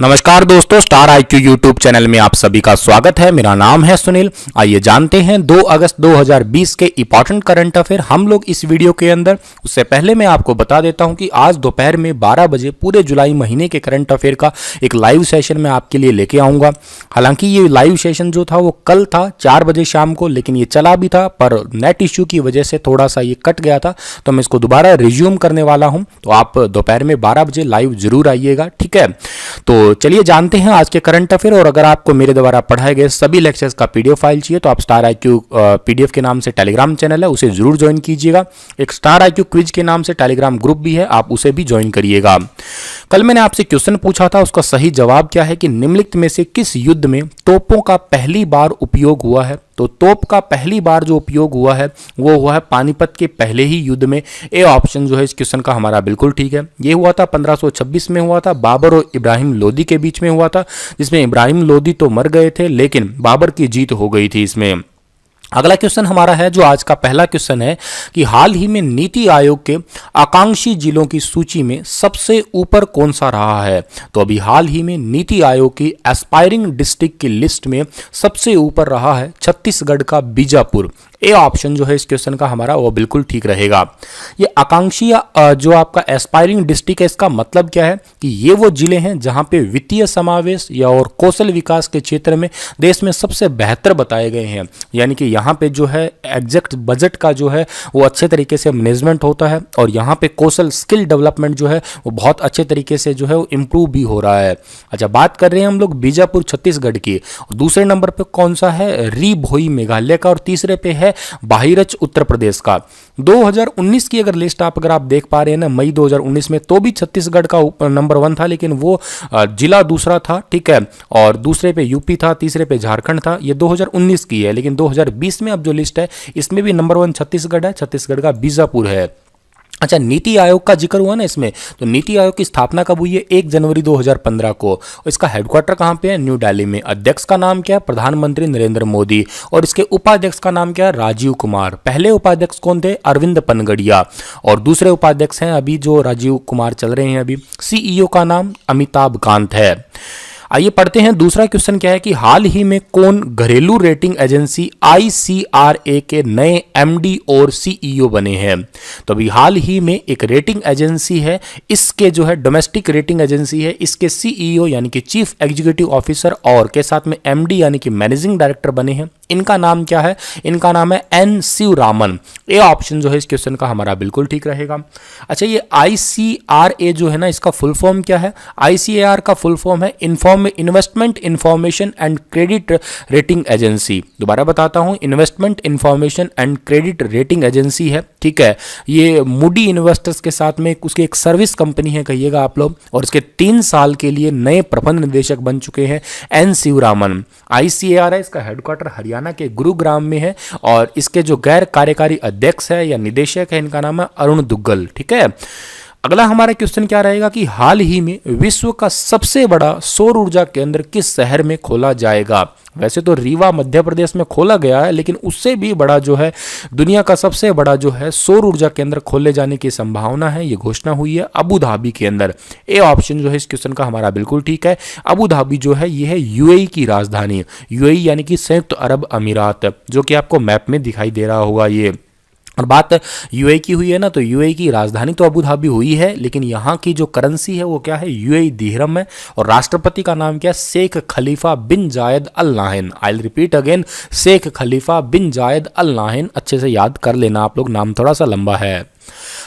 नमस्कार दोस्तों, star IQ YouTube channel में आप सभी का स्वागत है। मेरा नाम है सुनील। आइए जानते हैं 2 अगस्त 2020 के इंपॉर्टेंट करंट अफेयर हम लोग इस वीडियो के अंदर। उससे पहले मैं आपको बता देता हूं कि आज दोपहर में 12 बजे पूरे जुलाई महीने के करंट अफेयर का एक लाइव सेशन मैं आपके लिए लेके आऊँगा। हालांकि ये लाइव सेशन जो था वो कल था 4 बजे शाम को, लेकिन ये चला भी था पर नेट इश्यू की वजह से थोड़ा सा ये कट गया था, तो मैं इसको दोबारा रिज्यूम करने वाला हूँ। तो आप दोपहर में 12 बजे लाइव जरूर आइएगा, ठीक है। तो चलिए जानते हैं आज के करंट अफेयर। और अगर आपको मेरे द्वारा पढ़ाए गए सभी लेक्चर्स का पीडीएफ फाइल चाहिए तो आप स्टार आईक्यू पीडीएफ के नाम से टेलीग्राम चैनल है, उसे जरूर ज्वाइन कीजिएगा। एक स्टार आईक्यू क्विज के नाम से टेलीग्राम ग्रुप भी है, आप उसे भी ज्वाइन करिएगा। कल मैंने आपसे क्वेश्चन पूछा था, उसका सही जवाब क्या है कि निम्नलिखित में से किस युद्ध में तोपों का पहली बार उपयोग हुआ है। तो तोप का पहली बार जो उपयोग हुआ है वो हुआ है पानीपत के पहले ही युद्ध में। ए ऑप्शन जो है इस क्वेश्चन का हमारा बिल्कुल ठीक है। ये हुआ था 1526 में हुआ था, बाबर और इब्राहिम लोदी के बीच में हुआ था, जिसमें इब्राहिम लोदी तो मर गए थे लेकिन बाबर की जीत हो गई थी इसमें। अगला क्वेश्चन हमारा है, जो आज का पहला क्वेश्चन है कि हाल ही में नीति आयोग के आकांक्षी जिलों की सूची में सबसे ऊपर कौन सा रहा है। तो अभी हाल ही में नीति आयोग की एस्पायरिंग डिस्ट्रिक्ट की लिस्ट में सबसे ऊपर रहा है छत्तीसगढ़ का बीजापुर। ए ऑप्शन जो है इस क्वेश्चन का हमारा वो बिल्कुल ठीक रहेगा। ये आकांक्षी जो आपका एस्पायरिंग डिस्ट्रिक्ट है, इसका मतलब क्या है कि ये वो जिले हैं जहां पे वित्तीय समावेश या और कौशल विकास के क्षेत्र में देश में सबसे बेहतर बताए गए हैं। यानी कि यहाँ पे जो है एग्जैक्ट बजट का जो है वो अच्छे तरीके से मैनेजमेंट होता है और यहाँ पे कौशल स्किल डेवलपमेंट जो है वो बहुत अच्छे तरीके से जो है वो इम्प्रूव भी हो रहा है। अच्छा, बात कर रहे हैं हम लोग बीजापुर छत्तीसगढ़ की। दूसरे नंबर पे कौन सा है, री भोई मेघालय का, और तीसरे पे है बाहिरच उत्तर प्रदेश का। 2019 की अगर लिस्ट अगर आप देख पा रहे हैं ना, मई 2019 में, तो भी छत्तीसगढ़ का नंबर 1 था, लेकिन वो जिला दूसरा था, ठीक है। और दूसरे पे यूपी था, तीसरे पे झारखंड था। ये 2019 की है, लेकिन 2020 में अब जो लिस्ट है इसमें भी नंबर 1 छत्तीसगढ़ है, छत्तीसगढ़ का बीजापुर है। अच्छा, नीति आयोग का जिक्र हुआ ना इसमें, तो नीति आयोग की स्थापना कब हुई है, 1 जनवरी 2015 को। और इसका हेडक्वार्टर कहाँ पे है, न्यू दिल्ली में। अध्यक्ष का नाम क्या है, प्रधानमंत्री नरेंद्र मोदी। और इसके उपाध्यक्ष का नाम क्या है, राजीव कुमार। पहले उपाध्यक्ष कौन थे, अरविंद पनगड़िया। और दूसरे उपाध्यक्ष हैं अभी जो राजीव कुमार चल रहे हैं अभी। सीईओ का नाम अमिताभ कांत है। आइए पढ़ते हैं दूसरा क्वेश्चन क्या है कि हाल ही में कौन घरेलू रेटिंग एजेंसी ICRA के नए MD और CEO बने हैं। तो अभी हाल ही में एक रेटिंग एजेंसी है, इसके जो है डोमेस्टिक रेटिंग एजेंसी है, इसके CEO यानी कि चीफ एग्जीक्यूटिव ऑफिसर और के साथ में MD यानी कि मैनेजिंग डायरेक्टर बने हैं। इनका नाम क्या है, इनका नाम है N शिवरामन। ए ऑप्शन जो है इस क्वेश्चन का हमारा बिल्कुल ठीक रहेगा। अच्छा, ये ICRA जो है ना, इसका फुल फॉर्म क्या है, ICAR का फुल फॉर्म है investment information and credit rating agency. दोबारा बताता हूं, investment information and credit rating agency है, ठीक है। ये मूडी इन्वेस्टर्स के साथ में उसकी एक सर्विस कंपनी है कहिएगा आप लोग, और इसके 3 साल के लिए नए प्रबंध निदेशक बन चुके हैं N शिवरामन। ICAR है, इसका हेडक्वार्टर हरियाणा के गुरुग्राम में है, और इसके जो गैर कार्यकारी अध्यक्ष है या निदेशक है, इनका नाम है अरुण दुग्गल, ठीक है। अगला हमारा क्वेश्चन क्या रहेगा कि हाल ही में विश्व का सबसे बड़ा सौर ऊर्जा केंद्र किस शहर में खोला जाएगा। वैसे तो रीवा मध्य प्रदेश में खोला गया है, लेकिन उससे भी बड़ा जो है दुनिया का सबसे बड़ा जो है सौर ऊर्जा केंद्र खोले जाने की संभावना है, ये घोषणा हुई है अबू धाबी के अंदर। ए ऑप्शन जो है इस क्वेश्चन का हमारा बिल्कुल ठीक है। अबू धाबी जो है ये है UAE की राजधानी, UAE यानी कि संयुक्त अरब अमीरात, जो कि आपको मैप में दिखाई दे रहा होगा ये। और बात UAE की हुई है ना, तो UAE की राजधानी तो अबू धाबी हुई है, लेकिन यहाँ की जो करेंसी है वो क्या है, UAE दिरहम है। और राष्ट्रपति का नाम क्या है, Sheikh Khalifa bin Zayed Al Nahyan. I will repeat again, Sheikh Khalifa bin Zayed Al Nahyan. अच्छे से याद कर लेना आप लोग, नाम थोड़ा सा लंबा है।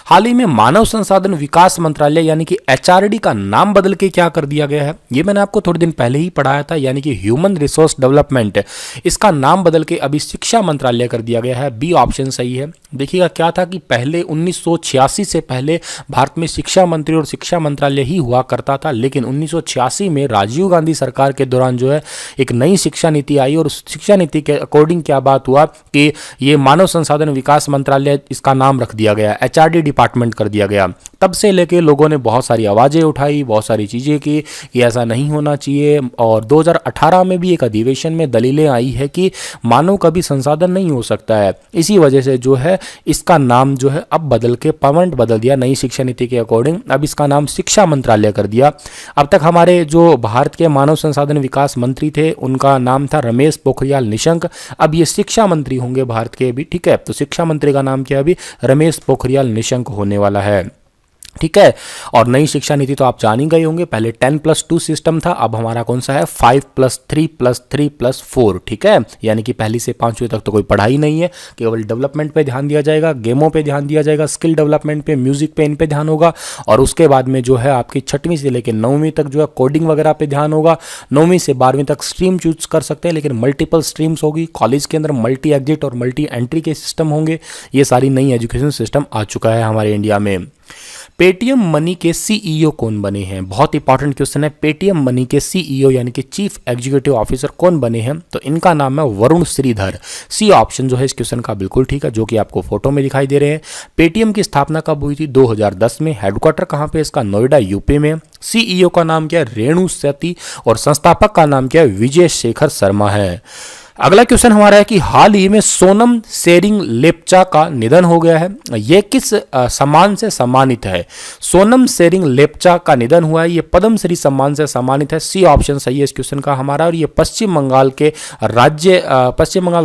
हाल ही में मानव संसाधन विकास मंत्रालय यानी कि HRD का नाम बदल के क्या कर दिया गया है, ये मैंने आपको थोड़े दिन पहले ही पढ़ाया था, यानी कि ह्यूमन रिसोर्स डेवलपमेंट। इसका नाम बदल के अभी शिक्षा मंत्रालय कर दिया गया है। बी ऑप्शन सही है। देखिएगा क्या था कि पहले 1986 से पहले भारत में शिक्षा मंत्री और शिक्षा मंत्रालय ही हुआ करता था, लेकिन 1986 में राजीव गांधी सरकार के दौरान जो है एक नई शिक्षा नीति आई, और शिक्षा नीति के अकॉर्डिंग क्या बात हुआ कि ये मानव संसाधन विकास मंत्रालय इसका नाम रख दिया गया, HRD डिपार्टमेंट कर दिया गया। तब से लेके लोगों ने बहुत सारी आवाज़ें उठाई, बहुत सारी चीज़ें की कि ऐसा नहीं होना चाहिए। और 2018 में भी एक अधिवेशन में दलीलें आई है कि मानव का भी संसाधन नहीं हो सकता है। इसी वजह से जो है इसका नाम जो है अब बदल के परमानेंट बदल दिया, नई शिक्षा नीति के अकॉर्डिंग अब इसका नाम शिक्षा मंत्रालय कर दिया। अब तक हमारे जो भारत के मानव संसाधन विकास मंत्री थे उनका नाम था रमेश पोखरियाल निशंक, अब ये शिक्षा मंत्री होंगे भारत के भी, ठीक है। तो शिक्षा मंत्री का नाम क्या अभी रमेश पोखरियाल निशंक होने वाला है, ठीक है। और नई शिक्षा नीति तो आप जान ही गए होंगे, पहले 10+2 सिस्टम था, अब हमारा कौन सा है 5+3+3+4, ठीक है। यानी कि पहली से 5वीं तक तो कोई पढ़ाई नहीं है, केवल डेवलपमेंट पे ध्यान दिया जाएगा, गेमों पे ध्यान दिया जाएगा, स्किल डेवलपमेंट पे, म्यूजिक पे, इन पे ध्यान होगा। और उसके बाद में जो है आपकी 6वीं से लेकर 9वीं तक जो है कोडिंग वगैरह पे ध्यान होगा। 9वीं से 12वीं तक स्ट्रीम चूज कर सकते हैं, लेकिन मल्टीपल स्ट्रीम्स होगी। कॉलेज के अंदर मल्टी एग्जिट और मल्टी एंट्री के सिस्टम होंगे। ये सारी नई एजुकेशन सिस्टम आ चुका है हमारे इंडिया में। पेटीएम मनी के सीईओ कौन बने हैं, बहुत इंपॉर्टेंट क्वेश्चन है। पेटीएम मनी के सीईओ यानी कि चीफ एग्जीक्यूटिव ऑफिसर कौन बने हैं, तो इनका नाम है वरुण श्रीधर। सी ऑप्शन जो है इस क्वेश्चन का बिल्कुल ठीक है, जो कि आपको फोटो में दिखाई दे रहे हैं। पेटीएम की स्थापना कब हुई थी, 2010 में। हेडक्वार्टर कहाँ पे इसका, नोएडा यूपी में। सीईओ का नाम क्या है, रेणु सेती, और संस्थापक का नाम क्या है, विजय शेखर शर्मा है। अगला क्वेश्चन हमारा है कि हाल ही में सोनम सेरिंग लेप्चा का निधन हो गया है, ये किस सम्मान से सम्मानित है। सोनम सेरिंग लेप्चा का निधन हुआ है, ये पद्मश्री सम्मान से सम्मानित है। सी ऑप्शन सही है इस क्वेश्चन का हमारा। और ये पश्चिम बंगाल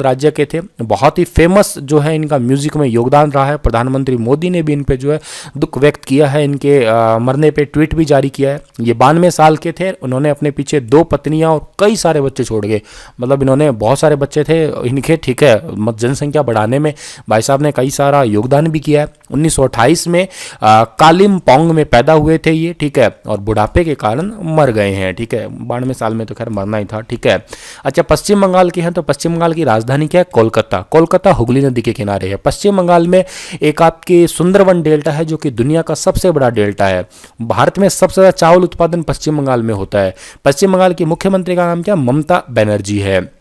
राज्य के थे, बहुत ही फेमस जो है इनका म्यूजिक में योगदान रहा है। प्रधानमंत्री मोदी ने भी इन पे जो है दुख व्यक्त किया है, इनके मरने पे ट्वीट भी जारी किया है। ये 92 साल के थे, उन्होंने अपने पीछे 2 पत्नियां और कई सारे बच्चे छोड़ गए, मतलब इन्होंने बहुत सारे बच्चे थे इनके, ठीक है। जनसंख्या बढ़ाने में भाई साहब ने कई सारा योगदान भी किया है। 1928 में कालिम्पोंग में पैदा हुए थे ये, ठीक है, और बुढ़ापे के कारण मर गए हैं, ठीक है। 92 साल में तो खैर मरना ही था, ठीक है। अच्छा, पश्चिम बंगाल के हैं, तो पश्चिम बंगाल की राजधानी क्या है, कोलकाता। कोलकाता हुगली नदी के किनारे है। पश्चिम बंगाल में एक आपकी सुंदरवन डेल्टा है, जो कि दुनिया का सबसे बड़ा डेल्टा है। भारत में सबसे ज्यादा चावल उत्पादन पश्चिम बंगाल में होता है। पश्चिम बंगाल की मुख्यमंत्री का नाम क्या, ममता बनर्जी है।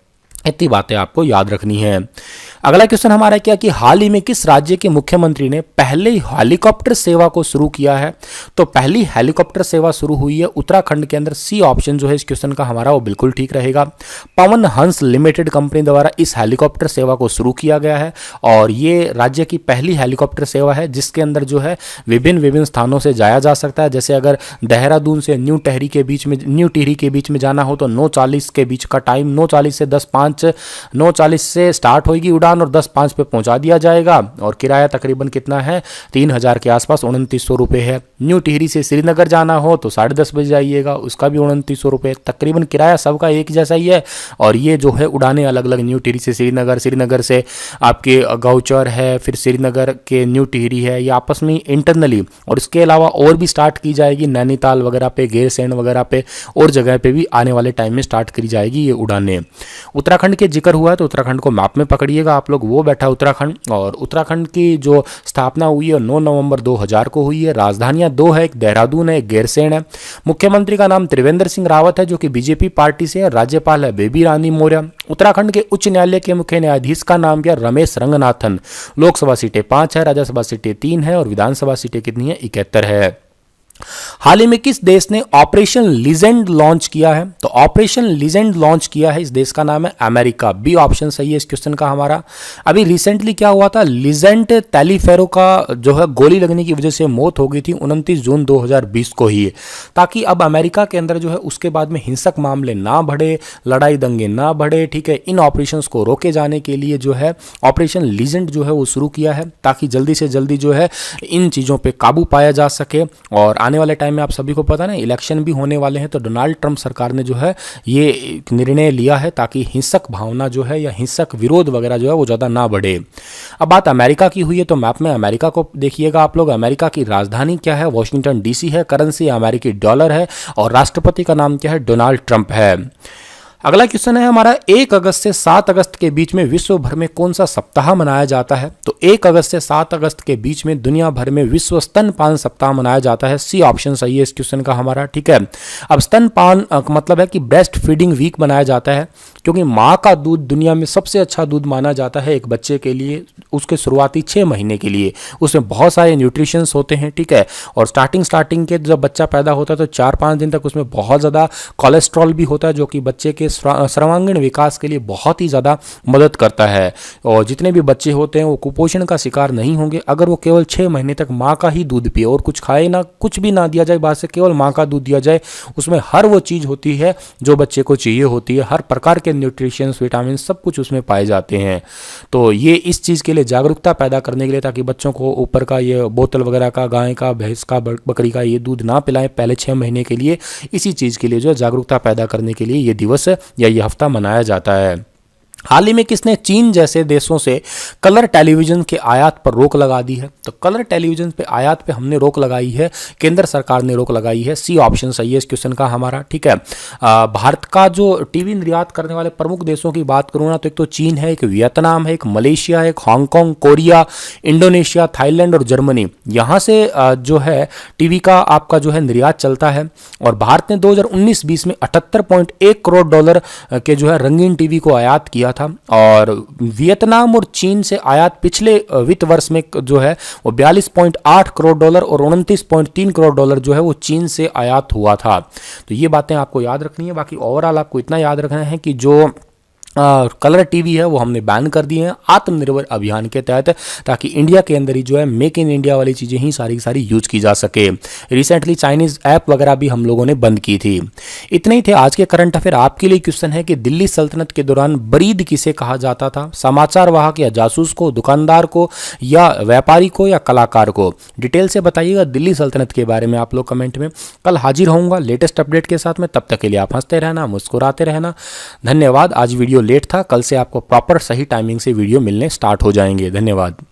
इतनी बातें आपको याद रखनी है। अगला क्वेश्चन हमारा क्या कि हाल ही में किस राज्य के मुख्यमंत्री ने पहले हेलीकॉप्टर सेवा को शुरू किया है, तो पहली हेलीकॉप्टर सेवा शुरू हुई है उत्तराखंड के अंदर। सी ऑप्शन जो है इस क्वेश्चन का हमारा वो बिल्कुल ठीक रहेगा। पवन हंस लिमिटेड कंपनी द्वारा इस हेलीकॉप्टर सेवा को शुरू किया गया है, और ये राज्य की पहली हेलीकॉप्टर सेवा है जिसके अंदर जो है विभिन्न स्थानों से जाया जा सकता है। जैसे अगर देहरादून से न्यू टिहरी के बीच में जाना हो तो 9:40 के बीच का टाइम, 9:40 से 9:40 से स्टार्ट होगी उड़ान और 10:05 पे पहुंचा दिया जाएगा। और किराया तकरीबन कितना है, 3000 के आसपास, 2900 रुपये है। न्यू टिहरी से श्रीनगर जाना हो तो 10:30 बजे जाइएगा, उसका भी 2900 रुपये। तकरीबन किराया सबका एक जैसा ही है। और ये जो है उड़ाने अलग अलग, न्यू टिहरी से श्रीनगर, श्रीनगर से आपके गौचर है, फिर श्रीनगर के न्यू टिहरी है, ये आपस में इंटरनली। और इसके अलावा और भी स्टार्ट की जाएगी नैनीताल वगैरह पे, गैरसैंण वगैरह पे, और जगह पे भी आने वाले टाइम में स्टार्ट करी जाएगी ये उड़ानें। उत्तराखंड के जिक्र हुआ है तो उत्तराखंड को मैप में पकड़िएगा आप लोग, वो बैठा उत्तराखंड। और उत्तराखंड की जो स्थापना हुई है 9 नवंबर 2000 को हुई है। राजधानियां 2 है, एक देहरादून है, एक गैरसैंण है। मुख्यमंत्री का नाम त्रिवेंद्र सिंह रावत है, जो कि बीजेपी पार्टी से है। राज्यपाल है बेबी रानी मौर्य। उत्तराखंड के उच्च न्यायालय के मुख्य न्यायाधीश का नाम क्या, रमेश रंगनाथन। लोकसभा सीटें 5 है, राज्यसभा सीटें 3 है, और विधानसभा सीटें कितनी है, 71 है। हाल ही में किस देश ने ऑपरेशन लीजेंड लॉन्च किया है, तो ऑपरेशन लीजेंड लॉन्च किया है, इस देश का नाम है अमेरिका। बी ऑप्शन सही है इस क्वेश्चन का हमारा। अभी रिसेंटली क्या हुआ था, लीजेंड टेलीफेरो का जो है गोली लगने की वजह से मौत हो गई थी 29 जून 2020 को ही। ताकि अब अमेरिका के अंदर जो है उसके बाद में हिंसक मामले ना बढ़े, लड़ाई दंगे ना बढ़े, ठीक है, इन ऑपरेशंस को रोके जाने के लिए जो है ऑपरेशन लीजेंड जो है वो शुरू किया है, ताकि जल्दी से जल्दी जो है इन चीज़ों पर काबू पाया जा सके। और आने वाले टाइम में आप सभी को पता है ना, इलेक्शन भी होने वाले हैं, तो डोनाल्ड ट्रंप सरकार ने जो है ये निर्णय लिया है ताकि हिंसक भावना जो है या हिंसक विरोध वगैरह जो है वो ज़्यादा ना बढ़े। अब बात अमेरिका की हुई है तो मैप में अमेरिका को देखिएगा आप लोग। अमेरिका की राजधानी क्या है, वॉशिंगटन डीसी है। करेंसी अमेरिकी डॉलर है, और राष्ट्रपति का नाम क्या है, डोनाल्ड ट्रंप है। अगला क्वेश्चन है हमारा 1 अगस्त से 7 अगस्त के बीच में विश्व भर में कौन सा सप्ताह मनाया जाता है? तो 1 अगस्त से 7 अगस्त के बीच में दुनिया भर में विश्व स्तनपान सप्ताह मनाया जाता है। सी ऑप्शन सही है इस क्वेश्चन का हमारा, ठीक है। अब स्तनपान मतलब है कि ब्रेस्ट फीडिंग वीक मनाया जाता है क्योंकि माँ का दूध दुनिया में सबसे अच्छा दूध माना जाता है एक बच्चे के लिए, उसके शुरुआती 6 महीने के लिए। उसमें बहुत सारे न्यूट्रिशंस होते हैं, ठीक है। और स्टार्टिंग के जब बच्चा पैदा होता है तो 4-5 दिन तक उसमें बहुत ज़्यादा कोलेस्ट्रॉल भी होता है जो कि बच्चे के सर्वांगीण विकास के लिए बहुत ही ज़्यादा मदद करता है। और जितने भी बच्चे होते हैं वो कुपोषण का शिकार नहीं होंगे अगर वो केवल 6 महीने तक माँ का ही दूध पिए और कुछ खाए ना, कुछ भी ना दिया जाए बाहर से, केवल माँ का दूध दिया जाए। उसमें हर वो चीज़ होती है जो बच्चे को चाहिए होती है, हर प्रकार के न्यूट्रिशंस, विटामिन सब कुछ उसमें पाए जाते हैं। तो ये इस चीज़ के लिए जागरूकता पैदा करने के लिए, ताकि बच्चों को ऊपर का ये बोतल वगैरह का, गाय का, भैंस का, बकरी का ये दूध ना पिलाएं पहले 6 महीने के लिए। इसी चीज़ के लिए जो जागरूकता पैदा करने के लिए ये दिवस या ये हफ्ता मनाया जाता है। हाल ही में किसने चीन जैसे देशों से कलर टेलीविज़न के आयात पर रोक लगा दी है? तो कलर टेलीविज़न पे आयात पे हमने रोक लगाई है, केंद्र सरकार ने रोक लगाई है। सी ऑप्शन सही है इस क्वेश्चन का हमारा, ठीक है। भारत का जो टीवी निर्यात करने वाले प्रमुख देशों की बात करूँ ना, तो एक तो चीन है, एक वियतनाम है, एक मलेशिया है, एक हांगकांग, कोरिया, इंडोनेशिया, थाईलैंड और जर्मनी। यहाँ से जो है टीवी का आपका जो है निर्यात चलता है। और भारत ने 2019-20 में $78.1 करोड़ के जो है रंगीन टीवी को आयात किया था। और वियतनाम और चीन से आयात पिछले वित्त वर्ष में जो है वो $42.8 करोड़ और $29.3 करोड़ जो है वो चीन से आयात हुआ था। तो ये बातें आपको याद रखनी है। बाकी ओवरऑल आपको इतना याद रखना है कि जो कलर टीवी है वो हमने बैन कर दिए हैं आत्मनिर्भर अभियान के तहत, ताकि इंडिया के अंदर ही जो है मेक इन इंडिया वाली चीज़ें ही सारी सारी यूज की जा सके। रिसेंटली चाइनीज़ ऐप वगैरह भी हम लोगों ने बंद की थी। इतने ही थे आज के करंट अफेयर। आपके लिए क्वेश्चन है कि दिल्ली सल्तनत के दौरान बरीद किसे कहा जाता था? समाचार वाहक या जासूस को, दुकानदार को, या व्यापारी को, या कलाकार को? डिटेल से बताइएगा दिल्ली सल्तनत के बारे में आप लोग कमेंट में। कल हाजिर होऊंगा लेटेस्ट अपडेट के साथ में, तब तक के लिए आप हंसते रहना, मुस्कुराते रहना। धन्यवाद। आज वीडियो लेट था, कल से आपको प्रॉपर सही टाइमिंग से वीडियो मिलने स्टार्ट हो जाएंगे। धन्यवाद।